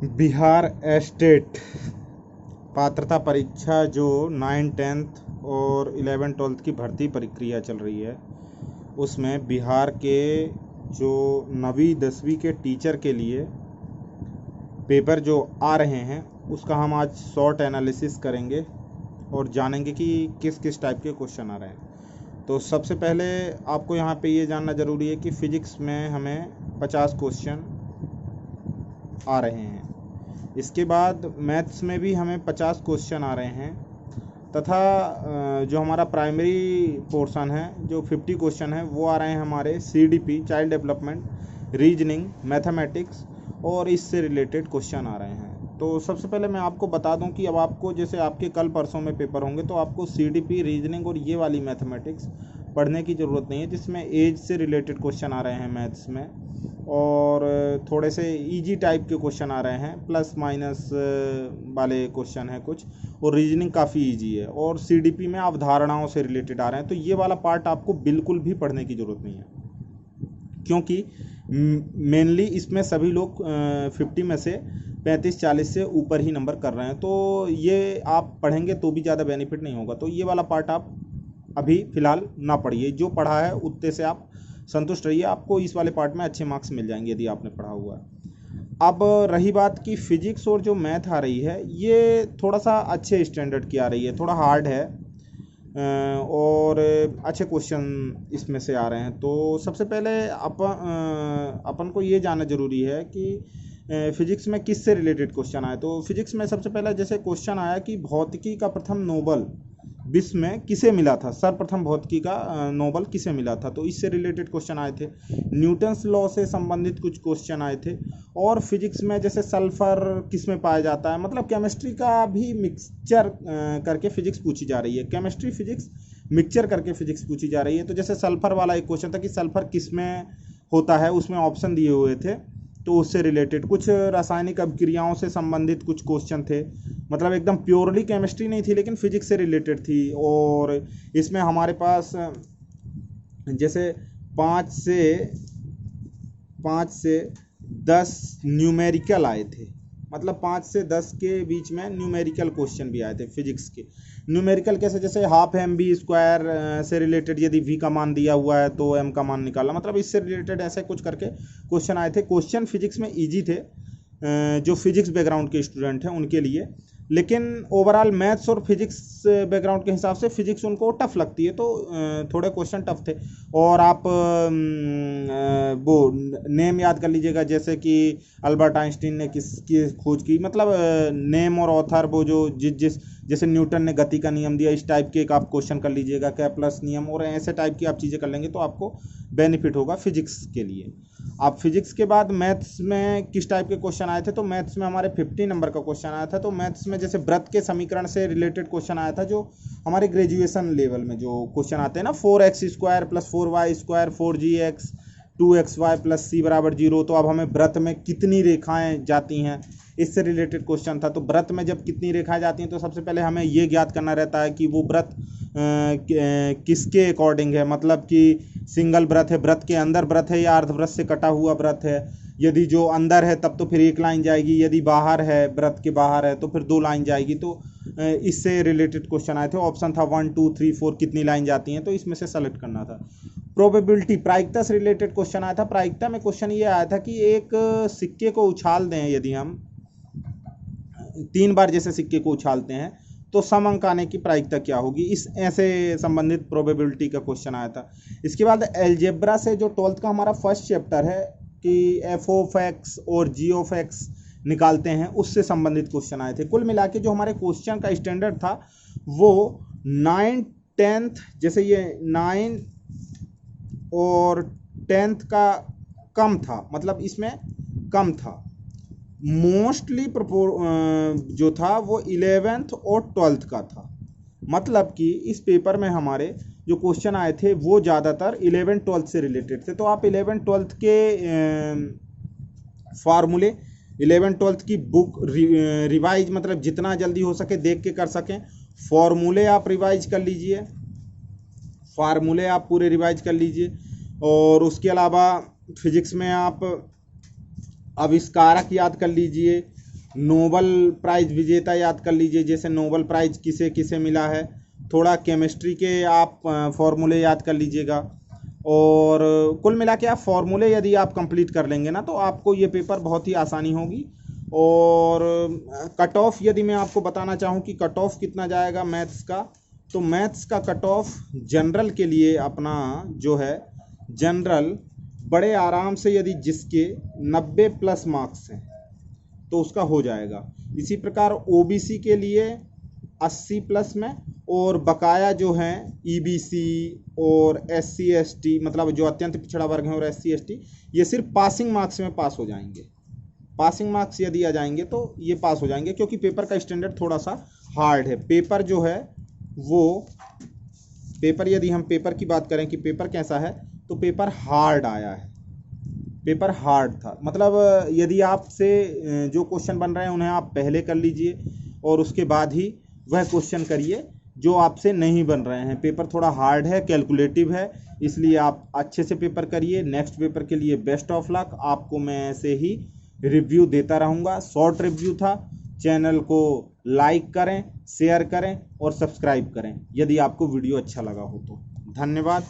Bihar state पात्रता परीक्षा जो 9, 10th और 11, 12th की भर्ती प्रक्रिया चल रही है, उसमें बिहार के जो 9वीं 10वीं के टीचर के लिए पेपर जो आ रहे हैं उसका हम आज शॉर्ट एनालिसिस करेंगे और जानेंगे कि किस किस टाइप के क्वेश्चन आ रहे हैं। तो सबसे पहले आपको यहाँ पे ये जानना ज़रूरी है कि फ़िज़िक्स में हमें 50 क्वेश्चन आ रहे हैं। इसके बाद मैथ्स में भी हमें 50 क्वेश्चन आ रहे हैं तथा जो हमारा प्राइमरी पोर्शन है जो 50 क्वेश्चन है वो आ रहे हैं हमारे CDP child development, reasoning, mathematics और इससे रिलेटेड क्वेश्चन आ रहे हैं। तो सबसे पहले मैं आपको बता दूं कि अब आपको जैसे आपके कल परसों में पेपर होंगे तो आपको CDP, रीजनिंग और ये वाली मैथमेटिक्स पढ़ने की ज़रूरत नहीं है, जिसमें एज से रिलेटेड क्वेश्चन आ रहे हैं मैथ्स में और थोड़े से इजी टाइप के क्वेश्चन आ रहे हैं, प्लस माइनस वाले क्वेश्चन हैं कुछ, और रीजनिंग काफ़ी इजी है और CDP में अवधारणाओं से रिलेटेड आ रहे हैं। तो ये वाला पार्ट आपको बिल्कुल भी पढ़ने की ज़रूरत नहीं है, क्योंकि मेनली इसमें सभी लोग 50 में से 35-40 से ऊपर ही नंबर कर रहे हैं। तो ये आप पढ़ेंगे तो भी ज़्यादा बेनिफिट नहीं होगा। तो ये वाला पार्ट आप अभी फ़िलहाल ना पढ़िए, जो पढ़ा है उतने से आप संतुष्ट रहिए, आपको इस वाले पार्ट में अच्छे मार्क्स मिल जाएंगे यदि आपने पढ़ा हुआ है। अब रही बात की फ़िज़िक्स और जो मैथ आ रही है ये थोड़ा सा अच्छे स्टैंडर्ड की आ रही है, थोड़ा हार्ड है और अच्छे क्वेश्चन इसमें से आ रहे हैं। तो सबसे पहले अपन को ये जानना ज़रूरी है कि फिजिक्स में किससे रिलेटेड क्वेश्चन आए। तो फिजिक्स में सबसे पहले जैसे क्वेश्चन आया कि भौतिकी का प्रथम नोबल विश्व में किसे मिला था, सर्वप्रथम भौतिकी का नोबल किसे मिला था, तो इससे रिलेटेड क्वेश्चन आए थे। न्यूटन्स लॉ से संबंधित कुछ क्वेश्चन आए थे और फिजिक्स में जैसे सल्फर किस में पाया जाता है, मतलब केमिस्ट्री का भी मिक्सचर करके फिजिक्स पूछी जा रही है, केमिस्ट्री फिजिक्स मिक्सचर करके फिजिक्स पूछी जा रही है। तो जैसे सल्फर वाला एक क्वेश्चन था कि सल्फर किस में होता है, उसमें ऑप्शन दिए हुए थे, तो उससे रिलेटेड कुछ रासायनिक अभिक्रियाओं से संबंधित कुछ क्वेश्चन थे, मतलब एकदम प्योरली केमिस्ट्री नहीं थी लेकिन फिजिक्स से रिलेटेड थी। और इसमें हमारे पास जैसे 5 से 10 न्यूमेरिकल आए थे, मतलब 5 से 10 के बीच में न्यूमेरिकल क्वेश्चन भी आए थे फिजिक्स के। न्यूमेरिकल कैसे, जैसे हाफ mv² से रिलेटेड यदि v का मान दिया हुआ है तो m का मान निकालना, मतलब इससे रिलेटेड ऐसे कुछ करके क्वेश्चन आए थे। क्वेश्चन फिजिक्स में इजी थे जो फिजिक्स बैकग्राउंड के स्टूडेंट हैं उनके लिए, लेकिन ओवरऑल मैथ्स और फिजिक्स बैकग्राउंड के हिसाब से फिजिक्स उनको टफ लगती है, तो थोड़े क्वेश्चन टफ थे। और आप वो नेम याद कर लीजिएगा, जैसे कि अल्बर्ट आइंस्टीन ने किसकी खोज की, मतलब नेम और ऑथर वो जो जिस जैसे न्यूटन ने गति का नियम दिया, इस टाइप के एक आप क्वेश्चन कर लीजिएगा, कैप्लस नियम, और ऐसे टाइप की आप चीज़ें कर लेंगे तो आपको बेनिफिट होगा फिजिक्स के लिए। आप फिजिक्स के बाद मैथ्स में किस टाइप के क्वेश्चन आए थे, तो मैथ्स में हमारे 50 नंबर का क्वेश्चन आया था। तो मैथ्स में जैसे वृत्त के समीकरण से रिलेटेड क्वेश्चन आया था, जो हमारे ग्रेजुएशन लेवल में जो क्वेश्चन आते हैं ना, 4x² + 4y² 4gx 2xy + c = 0। तो अब हमें वृत्त में कितनी रेखाएं जाती हैं, इससे रिलेटेड क्वेश्चन था। तो वृत्त में जब कितनी रेखाएं जाती हैं तो सबसे पहले हमें ये ज्ञात करना रहता है कि वो वृत्त किसके अकॉर्डिंग है, मतलब कि सिंगल वृत्त है, वृत्त के अंदर वृत्त है या अर्धवृत्त से कटा हुआ वृत्त है। यदि जो अंदर है तब तो फिर एक लाइन जाएगी, यदि बाहर है, वृत्त के बाहर है, तो फिर 2 लाइन जाएगी। तो इससे रिलेटेड क्वेश्चन आए थे। ऑप्शन था 1 2 3 4 कितनी लाइन जाती हैं, तो इसमें से सेलेक्ट करना था। प्रोबेबिलिटी, प्रायिकता से रिलेटेड क्वेश्चन आया था। प्रायिकता में क्वेश्चन ये आया था कि एक सिक्के को उछाल दें, यदि हम 3 बार जैसे सिक्के को उछालते हैं तो सम अंक आने की प्रायिकता क्या होगी, इस ऐसे संबंधित प्रोबेबिलिटी का क्वेश्चन आया था। इसके बाद एलजेब्रा से जो 12th का हमारा फर्स्ट चैप्टर है कि f(x) और g(x) निकालते हैं, उससे संबंधित क्वेश्चन आए थे। कुल मिला के जो हमारे क्वेश्चन का स्टैंडर्ड था वो 9, 10th, जैसे ये 9 और 10th का कम था, मतलब इसमें कम था। मोस्टली जो था वो 11th और 12th का था, मतलब कि इस पेपर में हमारे जो क्वेश्चन आए थे वो ज़्यादातर 11, 12th से रिलेटेड थे। तो आप 11, 12th के फार्मूले, 11, 12th की बुक रिवाइज, मतलब जितना जल्दी हो सके देख के कर सकें, फॉर्मूले आप रिवाइज कर लीजिए, फार्मूले आप पूरे रिवाइज कर लीजिए। और उसके अलावा फिजिक्स में आप आविष्कारक याद कर लीजिए नोबल प्राइज विजेता याद कर लीजिए, जैसे नोबल प्राइज किसे किसे मिला है। थोड़ा केमिस्ट्री के आप फॉर्मूले याद कर लीजिएगा। और कुल मिला के आप फॉर्मूले यदि आप कंप्लीट कर लेंगे ना, तो आपको ये पेपर बहुत ही आसानी होगी। और कट ऑफ यदि मैं आपको बताना चाहूँ कि कट ऑफ कितना जाएगा मैथ्स का, तो मैथ्स का कट ऑफ जनरल के लिए अपना जो है, जनरल बड़े आराम से यदि जिसके 90 प्लस मार्क्स हैं तो उसका हो जाएगा। इसी प्रकार ओबीसी के लिए 80 प्लस में, और बकाया जो हैं ईबीसी और एससी एसटी, मतलब जो अत्यंत पिछड़ा वर्ग है, और एससी एसटी, ये सिर्फ पासिंग मार्क्स में पास हो जाएंगे। पासिंग मार्क्स यदि आ जाएंगे तो ये पास हो जाएंगे, क्योंकि पेपर का स्टैंडर्ड थोड़ा सा हार्ड है। पेपर जो है वो, पेपर यदि हम पेपर की बात करें कि पेपर कैसा है, तो पेपर हार्ड आया है। पेपर हार्ड था, मतलब यदि आपसे जो क्वेश्चन बन रहे हैं उन्हें आप पहले कर लीजिए और उसके बाद ही वह क्वेश्चन करिए जो आपसे नहीं बन रहे हैं। पेपर थोड़ा हार्ड है, कैलकुलेटिव है, इसलिए आप अच्छे से पेपर करिए। नेक्स्ट पेपर के लिए बेस्ट ऑफ लक। आपको मैं ऐसे ही रिव्यू देता रहूँगा। शॉर्ट रिव्यू था। चैनल को लाइक करें, शेयर करें और सब्सक्राइब करें यदि आपको वीडियो अच्छा लगा हो तो। धन्यवाद।